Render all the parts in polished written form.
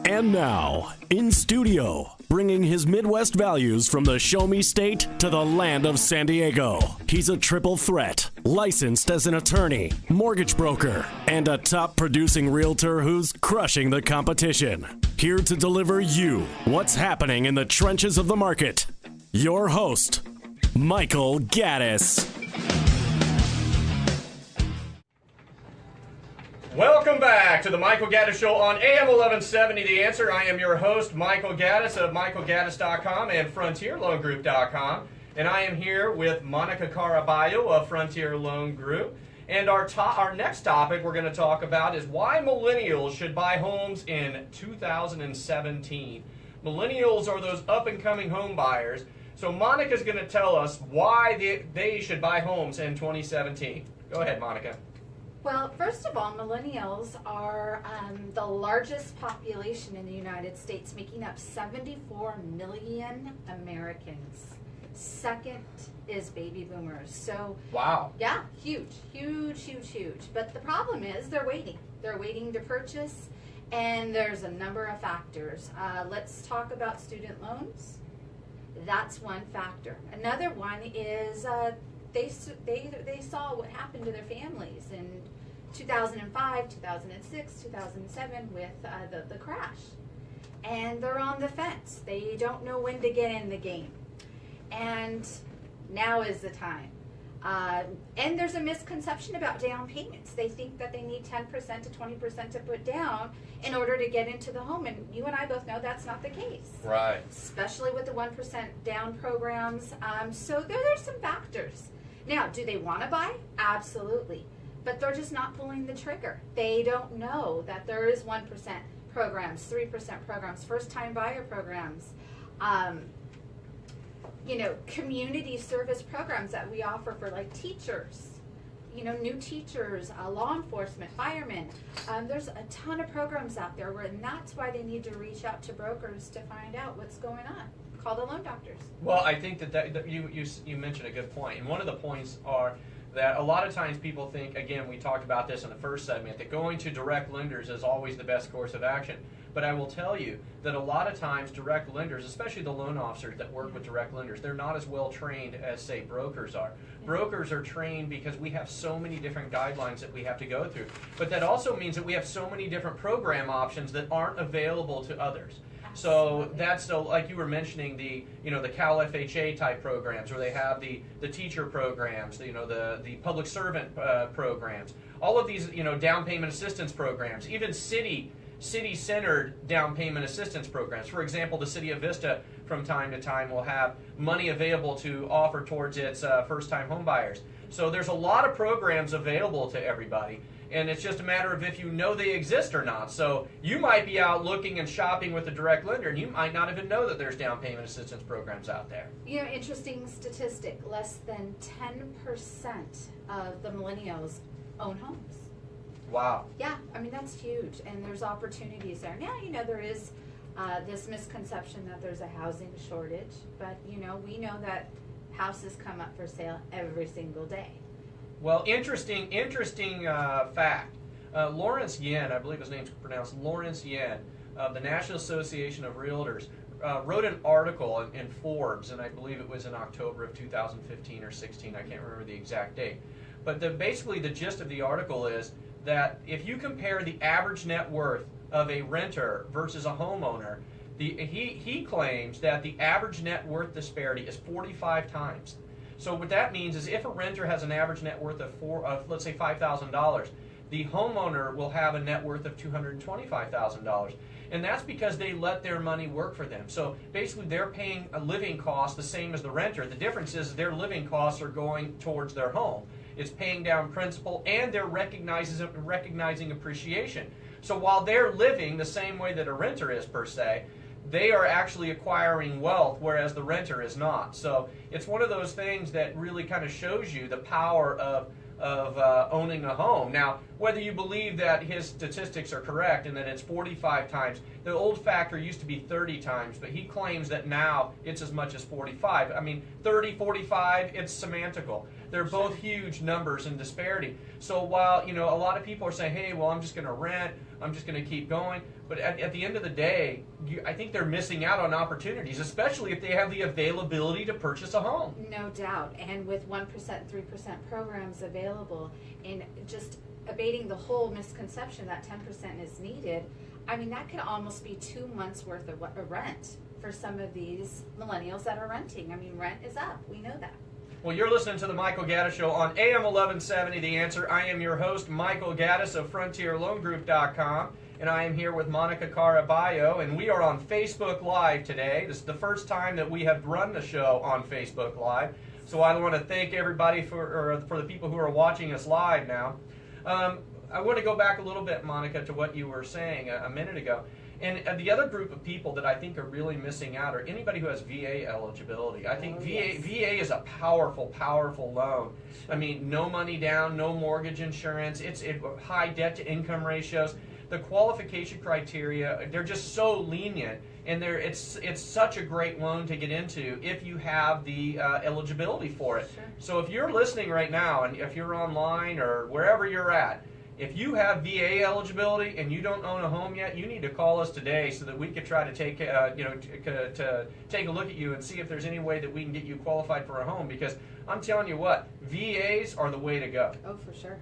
And now, in studio, bringing his Midwest values from the Show Me State to the land of San Diego. He's a triple threat, licensed as an attorney, mortgage broker, and a top producing realtor who's crushing the competition. Here to deliver you what's happening in the trenches of the market. Your host, Michael Gaddis. Welcome back to the Michael Gaddis Show on AM 1170 The Answer. I am your host, Michael Gaddis of michaelgaddis.com and frontierloangroup.com. And I am here with Monica Caraballo of Frontier Loan Group. And our next topic we're going to talk about is why millennials should buy homes in 2017. Millennials are those up-and-coming home buyers. So Monica's going to tell us why they should buy homes in 2017. Go ahead, Monica. Well, first of all, millennials are the largest population in the United States, making up 74 million Americans. Second is baby boomers. So, wow. Yeah, huge. But the problem is they're waiting. They're waiting to purchase, and there's a number of factors. Let's talk about student loans. That's one factor. Another one is they saw what happened to their families in 2005, 2006, 2007 with the crash. And they're on the fence. They don't know when to get in the game. And now is the time. And there's a misconception about down payments. They think that they need 10% to 20% to put down in order to get into the home. And you and I both know that's not the case. Right. Especially with the 1% down programs. So there's some factors. Now, do they want to buy? Absolutely. But they're just not pulling the trigger. They don't know that there is 1% programs, 3% programs, first-time buyer programs, community service programs that we offer for like teachers, new teachers, law enforcement, firemen. There's a ton of programs out there, and that's why they need to reach out to brokers to find out what's going on. Call the loan doctors. Well, I think that you mentioned a good point, and one of the points are that a lot of times people think, again, we talked about this in the first segment, that going to direct lenders is always the best course of action. But I will tell you that a lot of times direct lenders, especially the loan officers that work with direct lenders, they're not as well trained as, say, brokers are. Brokers are trained because we have so many different guidelines that we have to go through. But that also means that we have so many different program options that aren't available to others. So that's like you were mentioning the Cal FHA type programs, or they have the teacher programs, the public servant programs, all of these down payment assistance programs, even city-centered down payment assistance programs. For example, the city of Vista from time to time will have money available to offer towards its first-time home buyers. So there's a lot of programs available to everybody. And it's just a matter of if you know they exist or not. So you might be out looking and shopping with a direct lender, and you might not even know that there's down payment assistance programs out there. Interesting statistic, less than 10% of the millennials own homes. Wow. Yeah, that's huge, and there's opportunities there. Now, there is this misconception that there's a housing shortage, but, we know that houses come up for sale every single day. Well, interesting fact. Lawrence Yen, I believe his name's pronounced Lawrence Yen, of the National Association of Realtors, wrote an article in Forbes, and I believe it was in October of 2015 or 16. I can't remember the exact date. But basically the gist of the article is that if you compare the average net worth of a renter versus a homeowner, he claims that the average net worth disparity is 45 times. So what that means is if a renter has an average net worth of let's say $5,000, the homeowner will have a net worth of $225,000. And that's because they let their money work for them. So basically they're paying a living cost the same as the renter. The difference is their living costs are going towards their home. It's paying down principal, and they're recognizing appreciation. So while they're living the same way that a renter is per se, they are actually acquiring wealth, whereas the renter is not. So it's one of those things that really kind of shows you the power of owning a home. Now, whether you believe that his statistics are correct and that it's 45 times, the old factor used to be 30 times, but he claims that now it's as much as 45. 30, 45, it's semantical. They're both huge numbers in disparity. So while, a lot of people are saying, hey, well, I'm just going to rent, I'm just going to keep going, but at the end of the day, I think they're missing out on opportunities, especially if they have the availability to purchase a home. No doubt. And with 1%, 3% programs available, and just abating the whole misconception that 10% is needed, I mean, that could almost be 2 months worth of rent for some of these millennials that are renting. I mean, rent is up. We know that. Well, you're listening to the Michael Gaddis Show on AM 1170, The Answer. I am your host, Michael Gaddis of FrontierLoanGroup.com, and I am here with Monica Caraballo, and we are on Facebook Live today. This is the first time that we have run the show on Facebook Live, so I want to thank everybody for the people who are watching us live now. I want to go back a little bit, Monica, to what you were saying a minute ago. And the other group of people that I think are really missing out are anybody who has VA eligibility. I think VA is a powerful, powerful loan. I mean, no money down, no mortgage insurance, it's high debt-to-income ratios. The qualification criteria, they're just so lenient, and it's such a great loan to get into if you have the eligibility for it. Sure. So if you're listening right now, and if you're online or wherever you're at, if you have VA eligibility and you don't own a home yet, you need to call us today so that we could try to take to take a look at you and see if there's any way that we can get you qualified for a home. Because I'm telling you what, VAs are the way to go. Oh, for sure.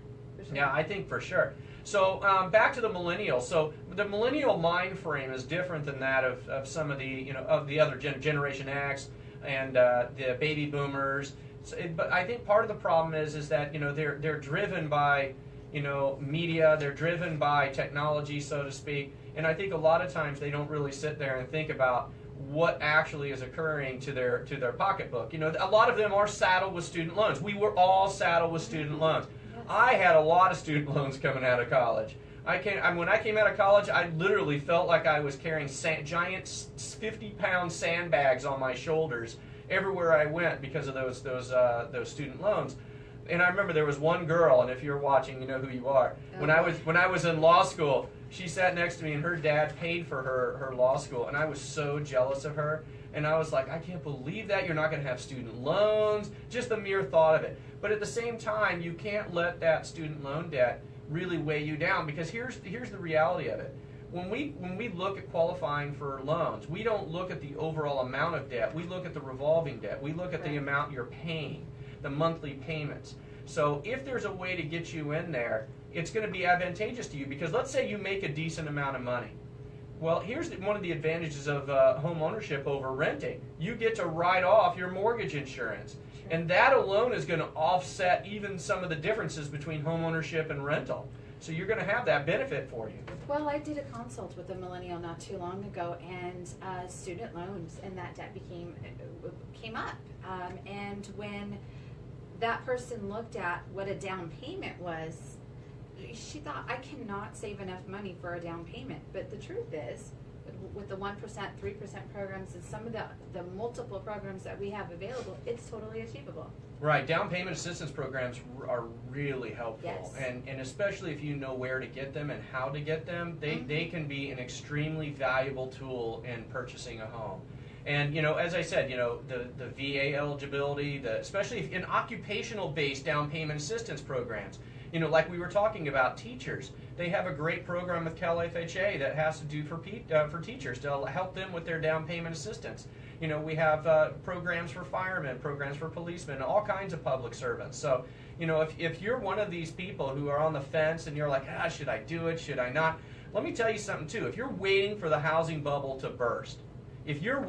Yeah, I think for sure. So back to the millennials. So the millennial mind frame is different than that of some of the of the other Generation X and the baby boomers. So but I think part of the problem is that they're driven by media, they're driven by technology, so to speak, and I think a lot of times they don't really sit there and think about what actually is occurring to their pocketbook. A lot of them are saddled with student loans. We were all saddled with student loans. Yes. I had a lot of student loans coming out of college. When I came out of college, I literally felt like I was carrying giant 50-pound sandbags on my shoulders everywhere I went because of those student loans. And I remember there was one girl, and if you're watching, you know who you are. When I was in law school, she sat next to me, and her dad paid for her law school, and I was so jealous of her. And I was like, I can't believe that you're not going to have student loans. Just the mere thought of it. But at the same time, you can't let that student loan debt really weigh you down, because here's the reality of it. When we look at qualifying for loans, we don't look at the overall amount of debt. We look at the revolving debt. We look at the amount you're paying, the monthly payments. So if there's a way to get you in there, it's going to be advantageous to you, because let's say you make a decent amount of money. Well, here's one of the advantages of home ownership over renting. You get to write off your mortgage insurance. And that alone is going to offset even some of the differences between home ownership and rental. So you're going to have that benefit for you. Well, I did a consult with a millennial not too long ago, and student loans and that debt came up. And when that person looked at what a down payment was, she thought, I cannot save enough money for a down payment. But the truth is, with the 1%, 3% programs and some of the multiple programs that we have available, it's totally achievable. Right. Down payment assistance programs are really helpful. Yes. And especially if you know where to get them and how to get them, they can be an extremely valuable tool in purchasing a home. And, as I said, the VA eligibility, especially in occupational-based down payment assistance programs, like we were talking about teachers, they have a great program with Cal FHA that has to do for teachers to help them with their down payment assistance. We have programs for firemen, programs for policemen, all kinds of public servants. So, if you're one of these people who are on the fence and you're like, should I do it, should I not? Let me tell you something, too. If you're waiting for the housing bubble to burst, if you're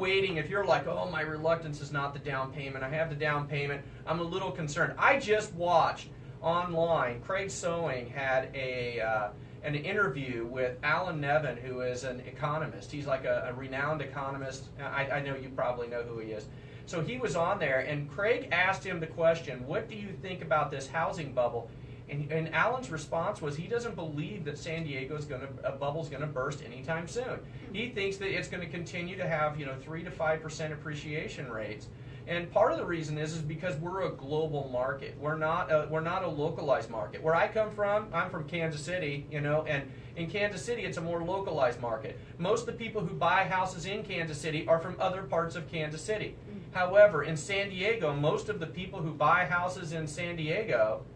like, oh, my reluctance is not the down payment, I have the down payment, I'm a little concerned. I just watched online, Craig Sewing had an interview with Alan Nevin, who is an economist. He's like a renowned economist. I know you probably know who he is. So he was on there, and Craig asked him the question, what do you think about this housing bubble? And Alan's response was he doesn't believe that San Diego's a bubble's going to burst anytime soon. He thinks that it's going to continue to have 3 to 5% appreciation rates. And part of the reason is because we're a global market. We're not a localized market. Where I come from, I'm from Kansas City, and in Kansas City it's a more localized market. Most of the people who buy houses in Kansas City are from other parts of Kansas City. However, in San Diego, most of the people who buy houses in San Diego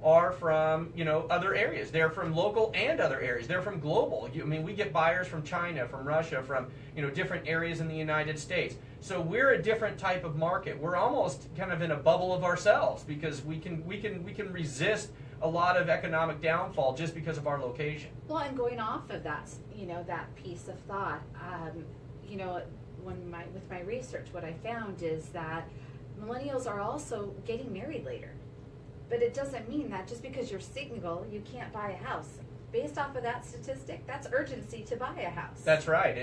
are from, other areas. They're from local and other areas. They're from global. We get buyers from China, from Russia, from, different areas in the United States. So we're a different type of market. We're almost kind of in a bubble of ourselves because we can resist a lot of economic downfall just because of our location. Well, and going off of that, that piece of thought, with my research, what I found is that millennials are also getting married later. But it doesn't mean that just because you're single, you can't buy a house. Based off of that statistic, that's urgency to buy a house. That's right.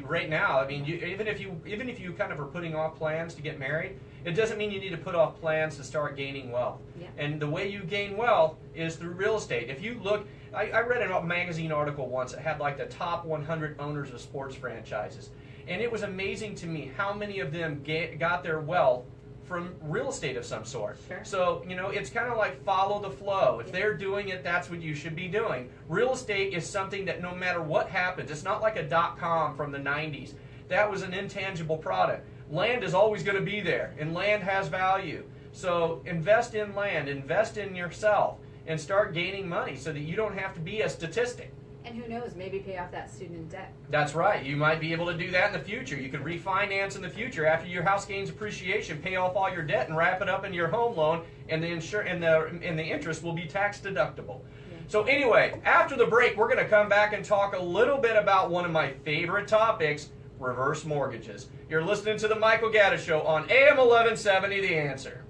Right now, even if you kind of are putting off plans to get married, it doesn't mean you need to put off plans to start gaining wealth. Yeah. And the way you gain wealth is through real estate. If you look, I read a magazine article once that had like the top 100 owners of sports franchises. And it was amazing to me how many of them got their wealth from real estate of some sort. Sure. So, it's kind of like follow the flow. If they're doing it, that's what you should be doing. Real estate is something that no matter what happens, it's not like a .com from the 90s. That was an intangible product. Land is always going to be there, and land has value. So invest in land, invest in yourself, and start gaining money so that you don't have to be a statistic. And who knows, maybe pay off that student debt. That's right. You might be able to do that in the future. You could refinance in the future after your house gains appreciation, pay off all your debt, and wrap it up in your home loan, and the interest will be tax deductible. Yeah. So anyway, after the break, we're going to come back and talk a little bit about one of my favorite topics, reverse mortgages. You're listening to the Michael Gaddis Show on AM 1170, The Answer.